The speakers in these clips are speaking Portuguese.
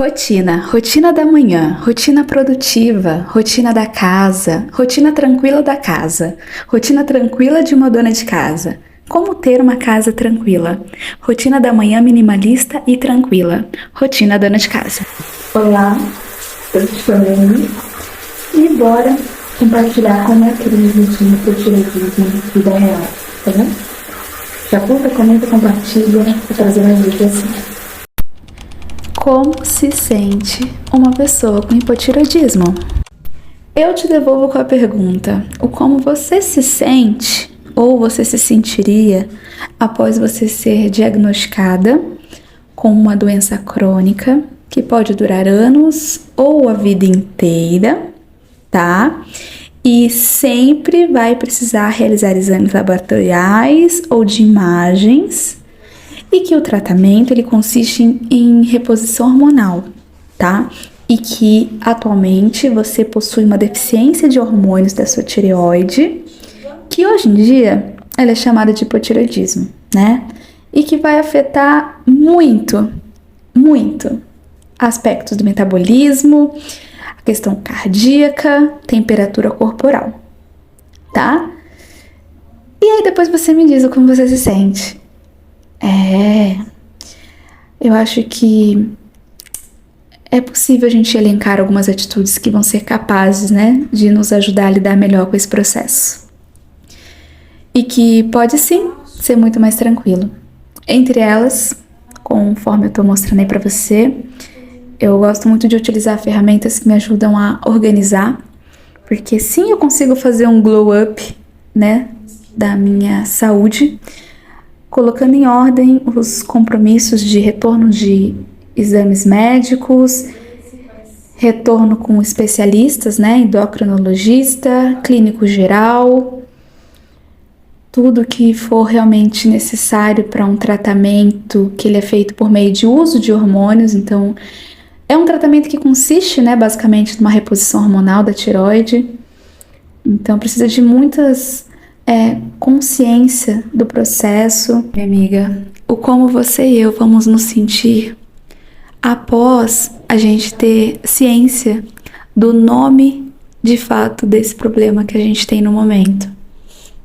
Rotina da manhã, rotina produtiva, rotina da casa, rotina tranquila da casa, rotina tranquila de uma dona de casa. Como ter uma casa tranquila? Rotina da manhã minimalista e tranquila, rotina dona de casa. Olá, eu sou Amy e bora compartilhar como é aquele rotina que eu tirei de vida real, tá bom? Já curta, comenta, compartilha, pra trazer mais dicas. Como se sente uma pessoa com hipotireoidismo? Eu te devolvo com a pergunta: o como você se sente ou você se sentiria após você ser diagnosticada com uma doença crônica que pode durar anos ou a vida inteira, tá? E sempre vai precisar realizar exames laboratoriais ou de imagens. E que o tratamento ele consiste em reposição hormonal, tá? E que atualmente você possui uma deficiência de hormônios da sua tireoide, que hoje em dia ela é chamada de hipotireoidismo, né? E que vai afetar muito aspectos do metabolismo, a questão cardíaca, temperatura corporal, tá? E aí depois você me diz como você se sente. Eu acho que é possível a gente elencar algumas atitudes que vão ser capazes, né, de nos ajudar a lidar melhor com esse processo. E que pode sim ser muito mais tranquilo. Entre elas, conforme eu tô mostrando aí pra você, eu gosto muito de utilizar ferramentas que me ajudam a organizar, porque sim, eu consigo fazer um glow up, né, da minha saúde, colocando em ordem os compromissos de retorno de exames médicos, retorno com especialistas, né, endocrinologista, clínico geral, tudo que for realmente necessário para um tratamento que ele é feito por meio de uso de hormônios. Então, é um tratamento que consiste, né, basicamente numa reposição hormonal da tireoide. Então, precisa de muitas consciência do processo. Minha amiga, o como você e eu vamos nos sentir após a gente ter ciência do nome de fato desse problema que a gente tem no momento.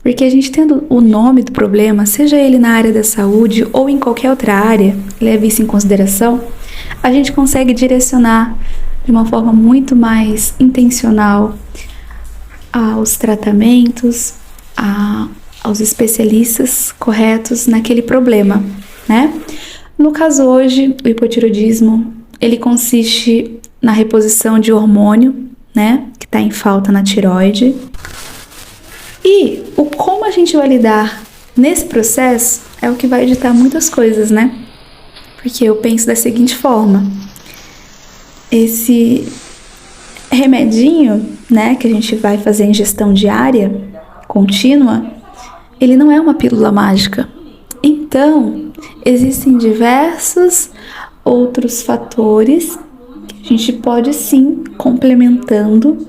Porque a gente tendo o nome do problema, seja ele na área da saúde ou em qualquer outra área, leve isso em consideração, a gente consegue direcionar de uma forma muito mais intencional aos tratamentos, aos especialistas corretos naquele problema, né? No caso hoje, o hipotireoidismo, ele consiste na reposição de hormônio, né, que está em falta na tireoide. E o como a gente vai lidar nesse processo é o que vai ditar muitas coisas, né? Porque eu penso da seguinte forma: esse remedinho, né, que a gente vai fazer ingestão diária, contínua, ele não é uma pílula mágica. Então, existem diversos outros fatores que a gente pode sim complementando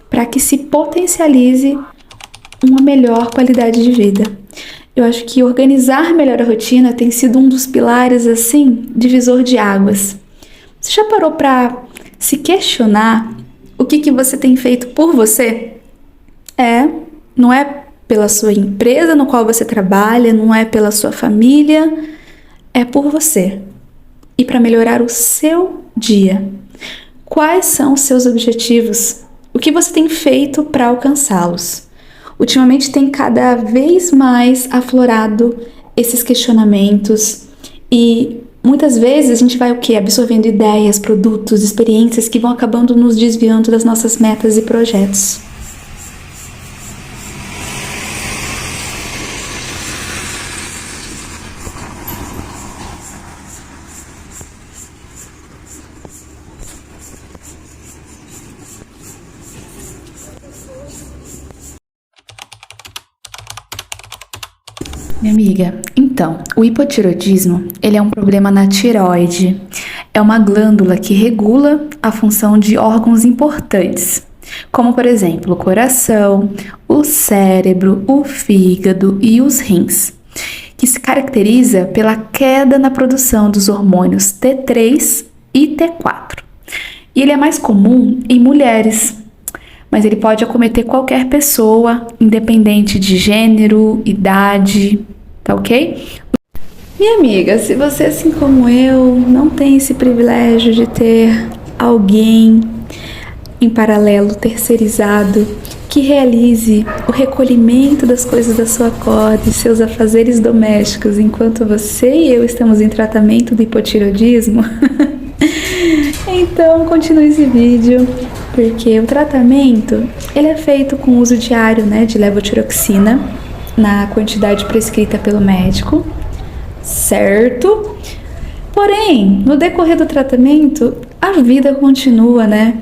para que se potencialize uma melhor qualidade de vida. Eu acho que organizar melhor a rotina tem sido um dos pilares, assim, divisor de águas. Você já parou para se questionar o que você tem feito por você? Não é pela sua empresa no qual você trabalha, não é pela sua família, é por você. E para melhorar o seu dia. Quais são os seus objetivos? O que você tem feito para alcançá-los? Ultimamente tem cada vez mais aflorado esses questionamentos e muitas vezes a gente vai o quê? Absorvendo ideias, produtos, experiências que vão acabando nos desviando das nossas metas e projetos. Minha amiga, então, o hipotireoidismo, ele é um problema na tireoide. É uma glândula que regula a função de órgãos importantes, como, por exemplo, o coração, o cérebro, o fígado e os rins, que se caracteriza pela queda na produção dos hormônios T3 IT4. E ele é mais comum em mulheres, mas ele pode acometer qualquer pessoa, independente de gênero, idade, tá ok? Minha amiga, se você, assim como eu, não tem esse privilégio de ter alguém em paralelo, terceirizado, que realize o recolhimento das coisas da sua corda e seus afazeres domésticos enquanto você e eu estamos em tratamento do hipotireoidismo, então continue esse vídeo, porque o tratamento ele é feito com uso diário, né, de levotiroxina na quantidade prescrita pelo médico, certo? Porém, no decorrer do tratamento, a vida continua, né?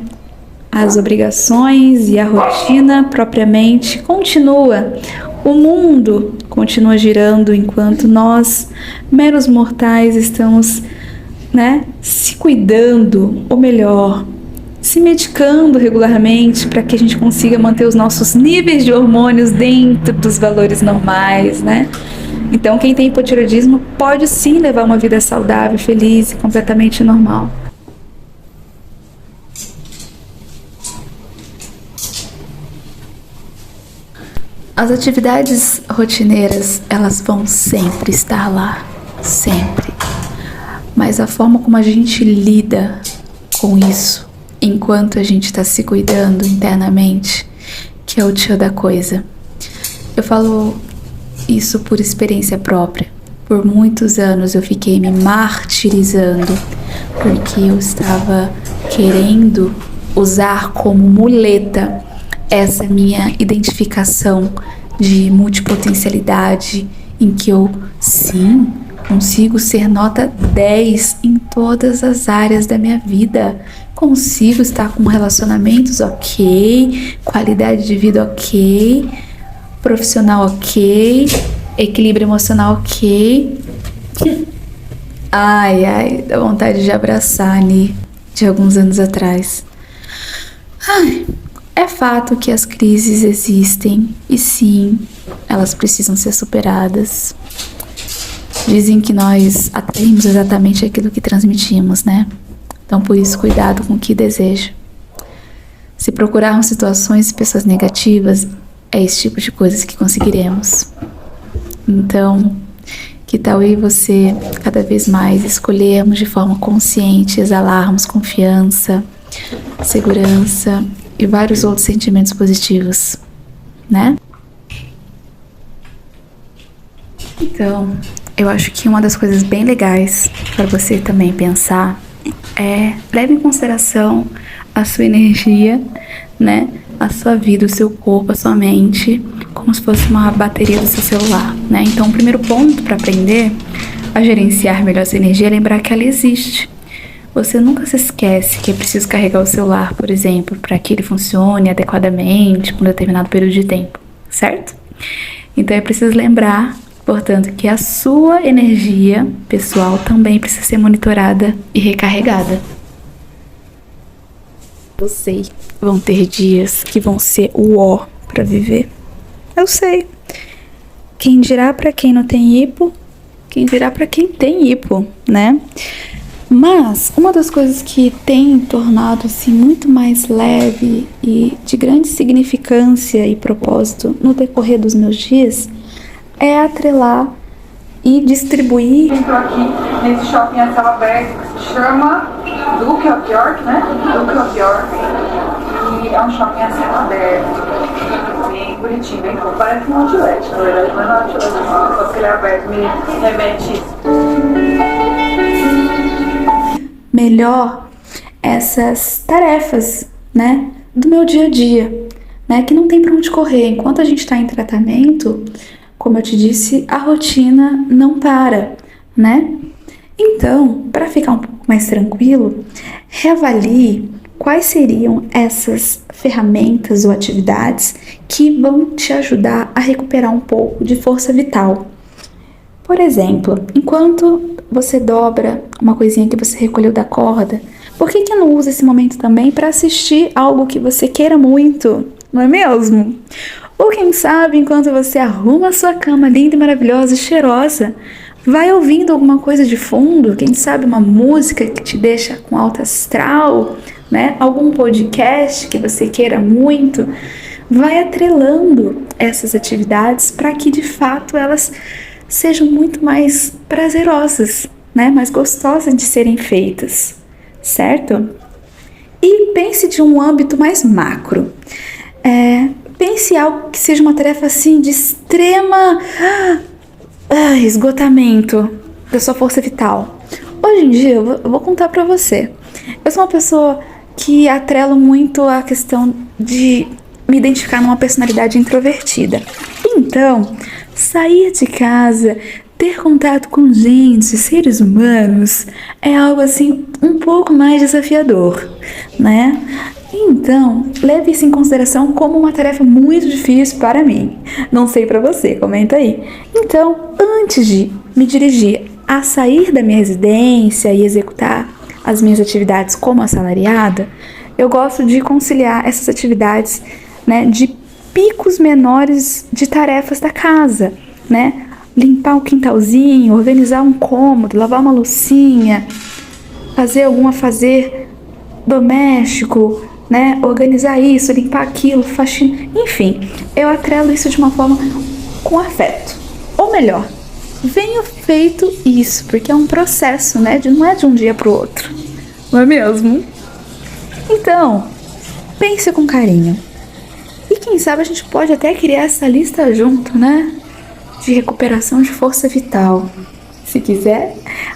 As obrigações e a rotina propriamente continua. O mundo continua girando enquanto nós, meros mortais, estamos, né, se cuidando, ou melhor, se medicando regularmente para que a gente consiga manter os nossos níveis de hormônios dentro dos valores normais, né? Então, quem tem hipotireoidismo pode sim levar uma vida saudável, feliz e completamente normal. As atividades rotineiras, elas vão sempre estar lá, sempre. Mas a forma como a gente lida com isso, enquanto a gente está se cuidando internamente, que é o tio da coisa. Eu falo isso por experiência própria. Por muitos anos eu fiquei me martirizando porque eu estava querendo usar como muleta essa minha identificação de multipotencialidade, em que eu, sim, consigo ser nota 10 em todas as áreas da minha vida. Consigo estar com relacionamentos ok, qualidade de vida ok, profissional ok, equilíbrio emocional ok. Ai, dá vontade de abraçar a Ani de alguns anos atrás. Ai, é fato que as crises existem e sim, elas precisam ser superadas. Dizem que nós atraímos exatamente aquilo que transmitimos, né? Então, por isso, cuidado com o que deseja. Se procurarmos situações e pessoas negativas, é esse tipo de coisas que conseguiremos. Então, que tal eu e você, cada vez mais, escolhermos de forma consciente, exalarmos confiança, segurança e vários outros sentimentos positivos, né? Então, eu acho que uma das coisas bem legais para você também pensar é leve em consideração a sua energia, né? A sua vida, o seu corpo, a sua mente, como se fosse uma bateria do seu celular, né? Então, o primeiro ponto para aprender a gerenciar melhor essa energia é lembrar que ela existe. Você nunca se esquece que é preciso carregar o celular, por exemplo, para que ele funcione adequadamente por um determinado período de tempo, certo? Então é preciso lembrar, portanto, que a sua energia pessoal também precisa ser monitorada e recarregada. Eu sei, vão ter dias que vão ser o ó para viver. Eu sei. Quem dirá para quem não tem hipo, quem dirá para quem tem hipo, né? Mas uma das coisas que tem tornado assim muito mais leve e de grande significância e propósito no decorrer dos meus dias é atrelar e distribuir. Entrou aqui nesse shopping a céu aberto que se chama Duke of York, né? Duke of York. E é um shopping a céu aberto. Bem bonitinho, bem fofo. Parece um outlet, na verdade, mas não é um outlet, não. Só que ele é aberto, me remete isso. Melhor essas tarefas, né, do meu dia a dia, né, que não tem para onde correr. Enquanto a gente está em tratamento, como eu te disse, a rotina não para, né? Então, para ficar um pouco mais tranquilo, reavalie quais seriam essas ferramentas ou atividades que vão te ajudar a recuperar um pouco de força vital. Por exemplo, enquanto você dobra uma coisinha que você recolheu da corda, por que não usa esse momento também para assistir algo que você queira muito, não é mesmo? Ou quem sabe, enquanto você arruma a sua cama linda e maravilhosa e cheirosa, Vai ouvindo alguma coisa de fundo, quem sabe uma música que te deixa com alto astral, né? Algum podcast que você queira muito. Vai atrelando essas atividades para que de fato elas sejam muito mais prazerosas, né? Mais gostosas de serem feitas, certo? E pense de um âmbito mais macro. Pense em algo que seja uma tarefa assim de extrema esgotamento da sua força vital. Hoje em dia, eu vou contar pra você. Eu sou uma pessoa que atrelo muito a questão de me identificar numa personalidade introvertida. Então, sair de casa, ter contato com gente, seres humanos, é algo assim um pouco mais desafiador, né? Então, leve isso em consideração como uma tarefa muito difícil para mim. Não sei para você, comenta aí. Então, antes de me dirigir a sair da minha residência e executar as minhas atividades como assalariada, eu gosto de conciliar essas atividades, né, de picos menores de tarefas da casa, né? Limpar um quintalzinho, organizar um cômodo, lavar uma loucinha, fazer algum afazer doméstico, né? Organizar isso, limpar aquilo, faxina, enfim, eu atrelo isso de uma forma com afeto. Ou melhor, venho feito isso, porque é um processo, né? Não é de um dia para o outro, não é mesmo? Então, pense com carinho. E quem sabe a gente pode até criar essa lista junto, né? De recuperação de força vital. Se quiser,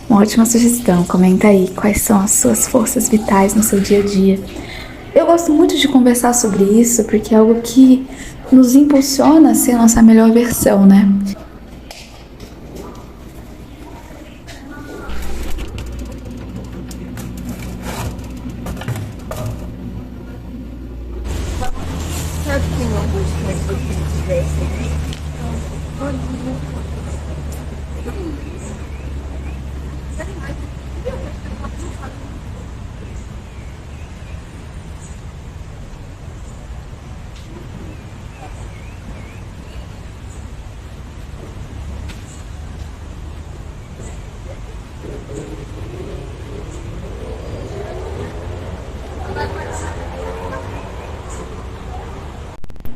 uma ótima sugestão. Comenta aí quais são as suas forças vitais no seu dia a dia. Eu gosto muito de conversar sobre isso porque é algo que nos impulsiona a ser a nossa melhor versão, né?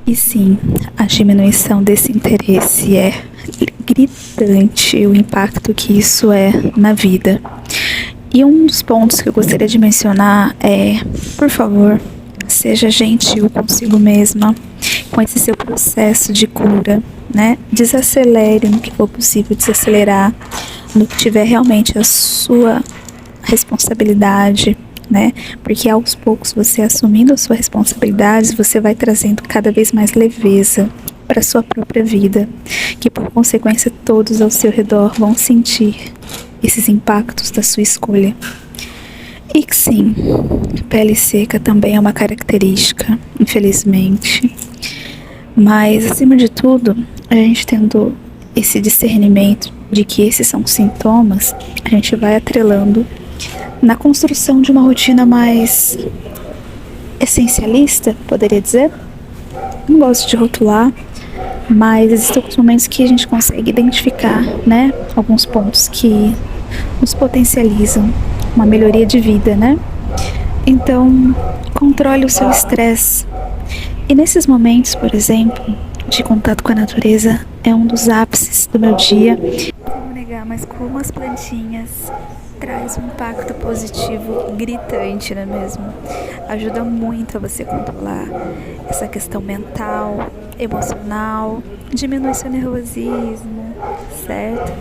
E sim, a diminuição desse interesse é gritante, o impacto que isso é na vida. E um dos pontos que eu gostaria de mencionar é, por favor, seja gentil consigo mesma, com esse seu processo de cura, né? Desacelere no que for possível desacelerar, no que tiver realmente a sua responsabilidade, né? Porque aos poucos você assumindo a sua responsabilidade, você vai trazendo cada vez mais leveza para a sua própria vida, que por consequência todos ao seu redor vão sentir esses impactos da sua escolha. E que sim, pele seca também é uma característica, infelizmente. Mas acima de tudo, a gente tendo esse discernimento de que esses são sintomas, a gente vai atrelando na construção de uma rotina mais essencialista, poderia dizer. Não gosto de rotular, mas existem alguns momentos que a gente consegue identificar, né, alguns pontos que nos potencializam uma melhoria de vida, né? Então, controle o seu estresse. E nesses momentos, por exemplo, de contato com a natureza, é um dos ápices do meu dia. Não vou negar, mas como as plantinhas traz um impacto positivo gritante, não é mesmo? Ajuda muito a você controlar essa questão mental, emocional, diminui seu nervosismo, certo?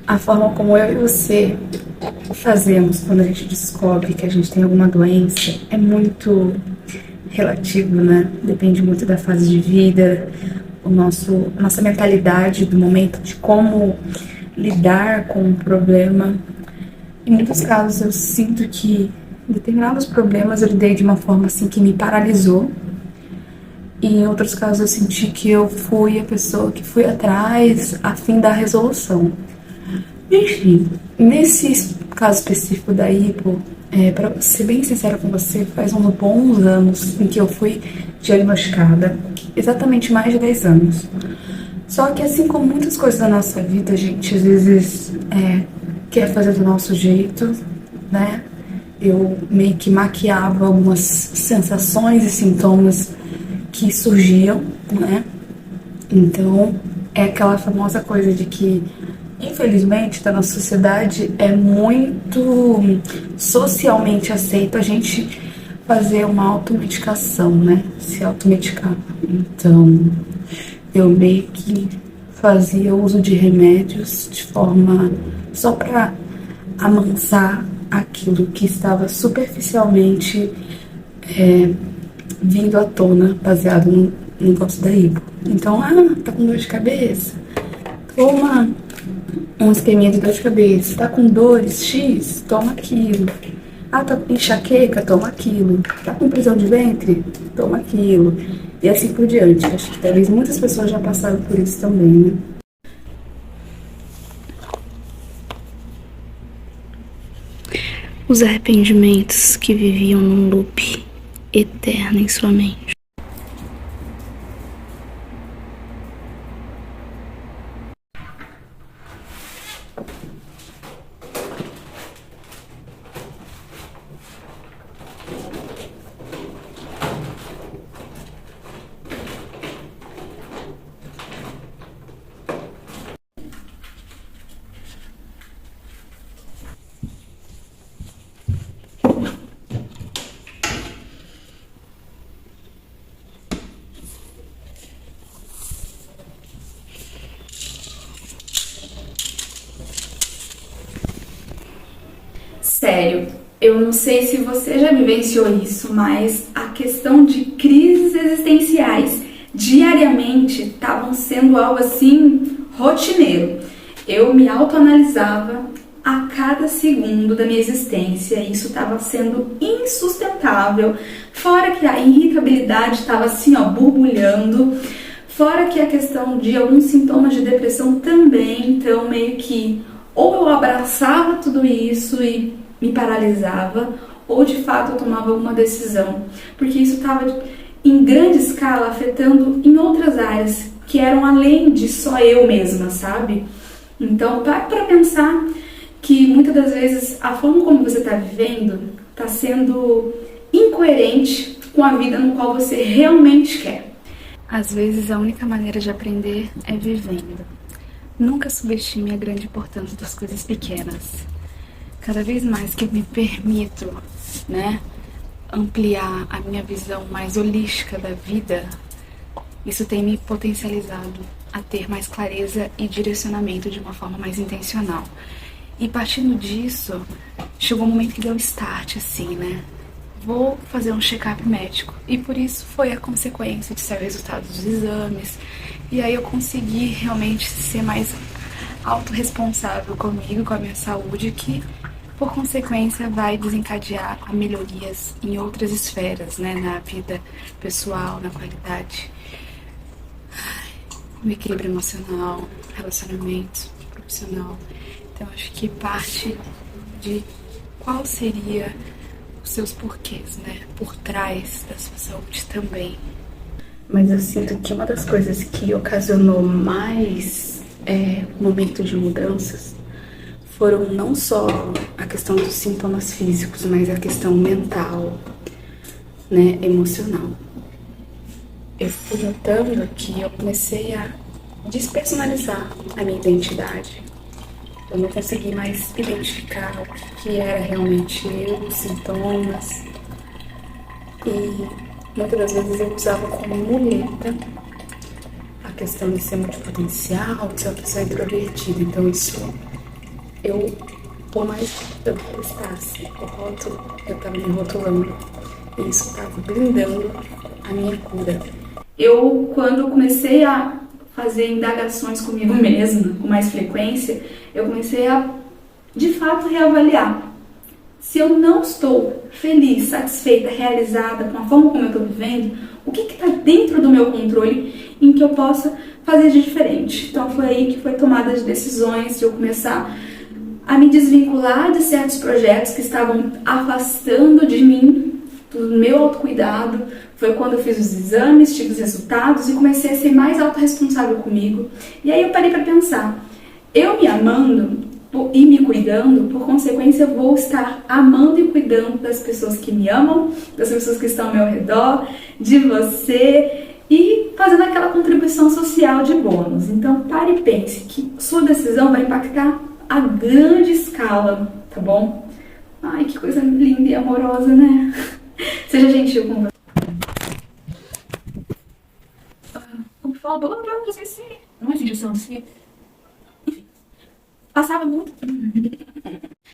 A forma como eu e você fazemos quando a gente descobre que a gente tem alguma doença é muito relativo, né? Depende muito da fase de vida, nossa mentalidade do momento, de como lidar com o problema. Em muitos casos eu sinto que determinados problemas eu lidei de uma forma assim que me paralisou. E em outros casos eu senti que eu fui a pessoa que fui atrás a fim da resolução. Enfim, nesse caso específico da hipo, para ser bem sincera com você, faz uns bons anos em que eu fui diagnosticada, exatamente mais de 10 anos. Só que assim como muitas coisas da nossa vida, a gente às vezes quer fazer do nosso jeito, né? Eu meio que maquiava algumas sensações e sintomas que surgiam, né? Então, é aquela famosa coisa de que, infelizmente, na nossa sociedade é muito socialmente aceito a gente fazer uma automedicação, né? Se automedicar. Então, eu meio que fazia uso de remédios de forma só para amansar aquilo que estava superficialmente vindo à tona, baseado no negócio da hipo. Então, tá com dor de cabeça? Toma um esqueminha de dor de cabeça. Tá com dores X? Toma aquilo. Tá com enxaqueca? Toma aquilo. Tá com prisão de ventre? Toma aquilo. E assim por diante. Acho que talvez muitas pessoas já passaram por isso também, né? Os arrependimentos que viviam num loop eterno em sua mente. Sério, eu não sei se você já vivenciou isso, mas a questão de crises existenciais diariamente estavam sendo algo assim rotineiro. Eu me autoanalisava a cada segundo da minha existência e isso estava sendo insustentável. Fora que a irritabilidade estava assim, borbulhando. Fora que a questão de alguns sintomas de depressão também, então meio que ou eu abraçava tudo isso e me paralisava, ou de fato eu tomava uma decisão, porque isso estava em grande escala afetando em outras áreas que eram além de só eu mesma, sabe? Então, para pensar que muitas das vezes a forma como você está vivendo está sendo incoerente com a vida no qual você realmente quer. Às vezes a única maneira de aprender é vivendo. Nunca subestime a grande importância das coisas pequenas. Cada vez mais que eu me permito, ampliar a minha visão mais holística da vida, isso tem me potencializado a ter mais clareza e direcionamento de uma forma mais intencional. E partindo disso, chegou um momento que deu start, assim, Vou fazer um check-up médico. E por isso foi a consequência de sair o resultado dos exames. E aí eu consegui realmente ser mais autorresponsável comigo, com a minha saúde, que por consequência vai desencadear a melhorias em outras esferas, na vida pessoal, na qualidade, no equilíbrio emocional, relacionamento profissional. Então acho que parte de qual seria os seus porquês, por trás da sua saúde também. Mas eu sinto que uma das coisas que ocasionou mais momento de mudanças foram não só a questão dos sintomas físicos, mas a questão mental, emocional. Eu fui notando que eu comecei a despersonalizar a minha identidade. Eu não consegui mais identificar o que era realmente eu, os sintomas. E muitas das vezes eu usava como muleta a questão de ser multipotencial, de ser uma pessoa introvertida. Então isso por mais que eu testasse o rótulo, eu tava me rotulando. E isso tava blindando a minha cura. Quando comecei a fazer indagações comigo mesma com mais frequência, eu comecei a, de fato, reavaliar. Se eu não estou feliz, satisfeita, realizada com a forma como eu estou vivendo, o que está dentro do meu controle em que eu possa fazer de diferente? Então foi aí que foi tomada as decisões de eu começar a me desvincular de certos projetos que estavam afastando de mim, do meu autocuidado. Foi quando eu fiz os exames, tive os resultados e comecei a ser mais autorresponsável comigo. E aí eu parei para pensar, eu me amando e me cuidando, por consequência eu vou estar amando e cuidando das pessoas que me amam, das pessoas que estão ao meu redor, de você e fazendo aquela contribuição social de bônus. Então pare e pense que sua decisão vai impactar a grande escala, tá bom? Ai, que coisa linda e amorosa, né? Seja gentil com você. Como fala, eu esqueci. Não é sugestão, enfim. Passava muito.